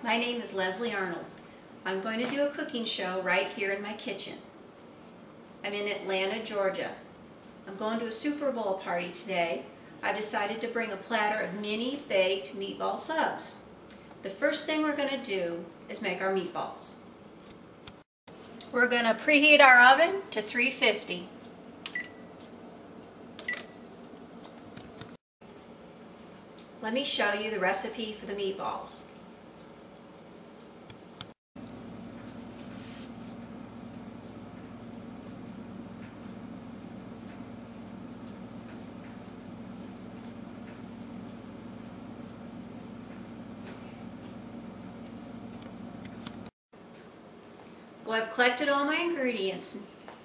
My name is Leslie Arnold. I'm going to do a cooking show right here in my kitchen. I'm in Atlanta, Georgia. I'm going to a Super Bowl party today. I've decided to bring a platter of mini baked meatball subs. The first thing we're going to do is make our meatballs. We're going to preheat our oven to 350. Let me show you the recipe for the meatballs. Well, I've collected all my ingredients,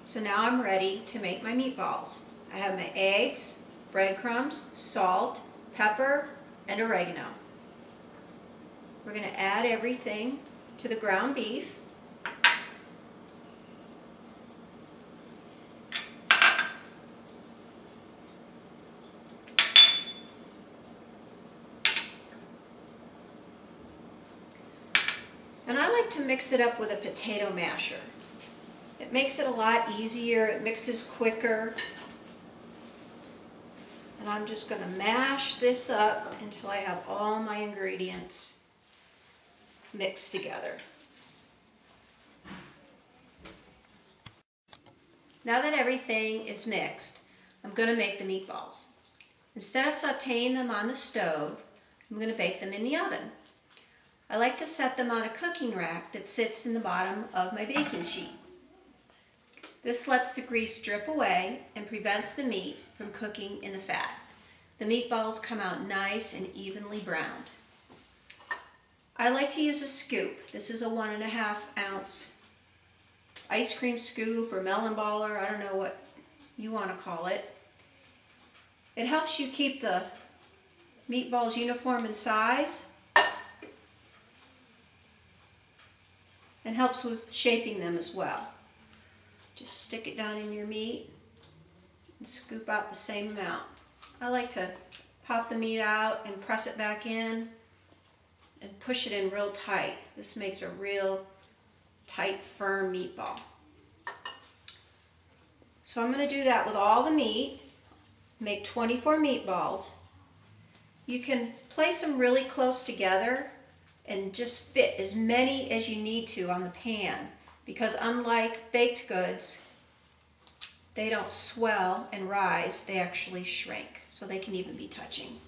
so now I'm ready to make my meatballs. I have my eggs, breadcrumbs, salt, pepper, and oregano. We're going to add everything to the ground beef. And I like to mix it up with a potato masher. It makes it a lot easier, it mixes quicker. And I'm just going to mash this up until I have all my ingredients mixed together. Now that everything is mixed, I'm going to make the meatballs. Instead of sauteing them on the stove, I'm going to bake them in the oven. I like to set them on a cooking rack that sits in the bottom of my baking sheet. This lets the grease drip away and prevents the meat from cooking in the fat. The meatballs come out nice and evenly browned. I like to use a scoop. This is a 1.5 ounce ice cream scoop or melon baller, I don't know what you want to call it. It helps you keep the meatballs uniform in size and helps with shaping them as well. Just stick it down in your meat and scoop out the same amount. I like to pop the meat out and press it back in and push it in real tight. This makes a real tight, firm meatball. So I'm going to do that with all the meat. Make 24 meatballs. You can place them really close together and just fit as many as you need to on the pan, because unlike baked goods, they don't swell and rise, they actually shrink, so they can even be touching.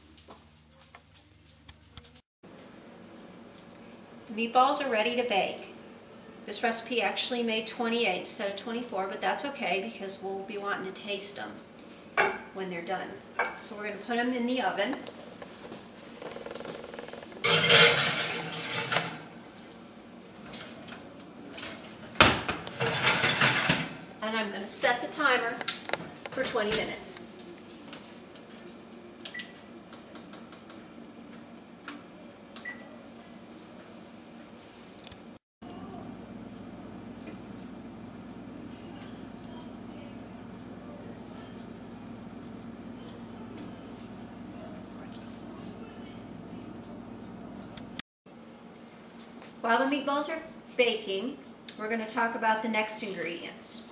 The meatballs are ready to bake. This recipe actually made 28 instead of 24, but that's okay because we'll be wanting to taste them when they're done. So we're going to put them in the oven. And I'm going to set the timer for 20 minutes. While the meatballs are baking, we're going to talk about the next ingredients.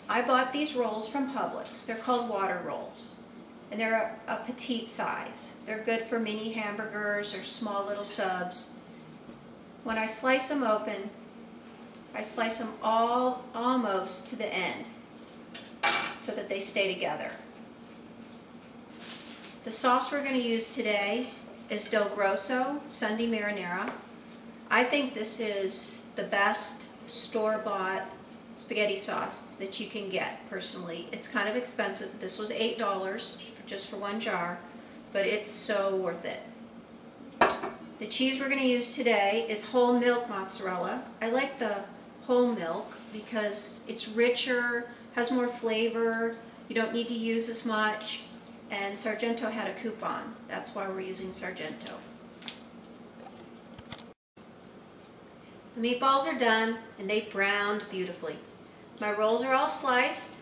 I bought these rolls from Publix. They're called water rolls, and they're a petite size. They're good for mini hamburgers or small little subs. When I slice them open, I slice them all almost to the end so that they stay together. The sauce we're going to use today is Del Grosso Sunday Marinara. I think this is the best store-bought spaghetti sauce that you can get, personally. It's kind of expensive. This was $8 just for one jar, but it's so worth it. The cheese we're going to use today is whole milk mozzarella. I like the whole milk because it's richer, has more flavor, you don't need to use as much, and Sargento had a coupon. That's why we're using Sargento. The meatballs are done and they browned beautifully. My rolls are all sliced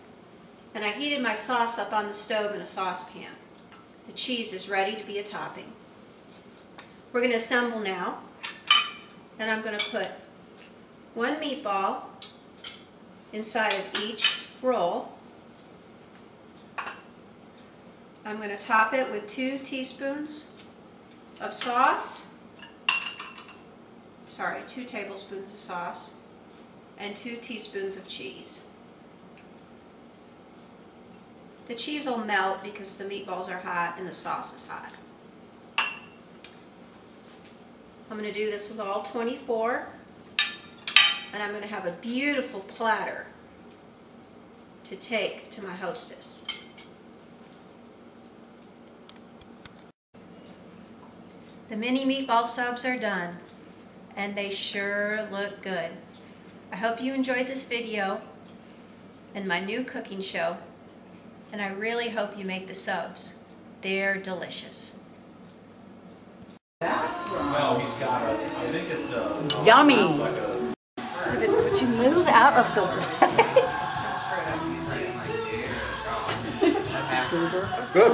and I heated my sauce up on the stove in a saucepan. The cheese is ready to be a topping. We're going to assemble now. and I'm going to put one meatball inside of each roll. I'm going to top it with 2 teaspoons of sauce. Sorry, 2 tablespoons of sauce and 2 teaspoons of cheese. The cheese will melt because the meatballs are hot and the sauce is hot. I'm going to do this with all 24, and I'm going to have a beautiful platter to take to my hostess. The mini meatball subs are done, and they sure look good. I hope you enjoyed this video and my new cooking show, and I really hope you make the subs. They're delicious. Well, he's got a, I think it's a... Yummy! Would you move out of the way? Good.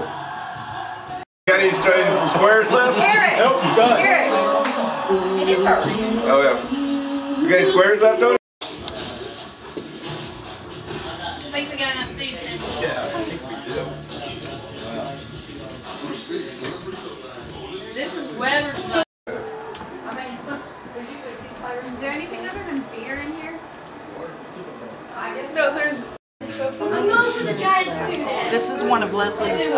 Got any straight squares left? Eric! Nope, you got it. Eric! It is her. Oh, yeah. You got any squares left, Tony? I think we got enough food. Yeah, I think we do. This is Weber's. Is there anything other than beer in here? No, there's... I'm going for the Giants too. This is one of Leslie's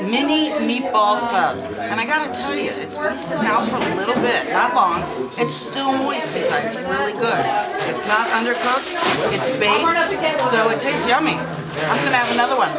mini meatball subs. And I gotta tell you, it's been sitting out for a little bit, not long. It's still moist inside, it's really good. It's not undercooked, it's baked, so it tastes yummy. I'm gonna have another one.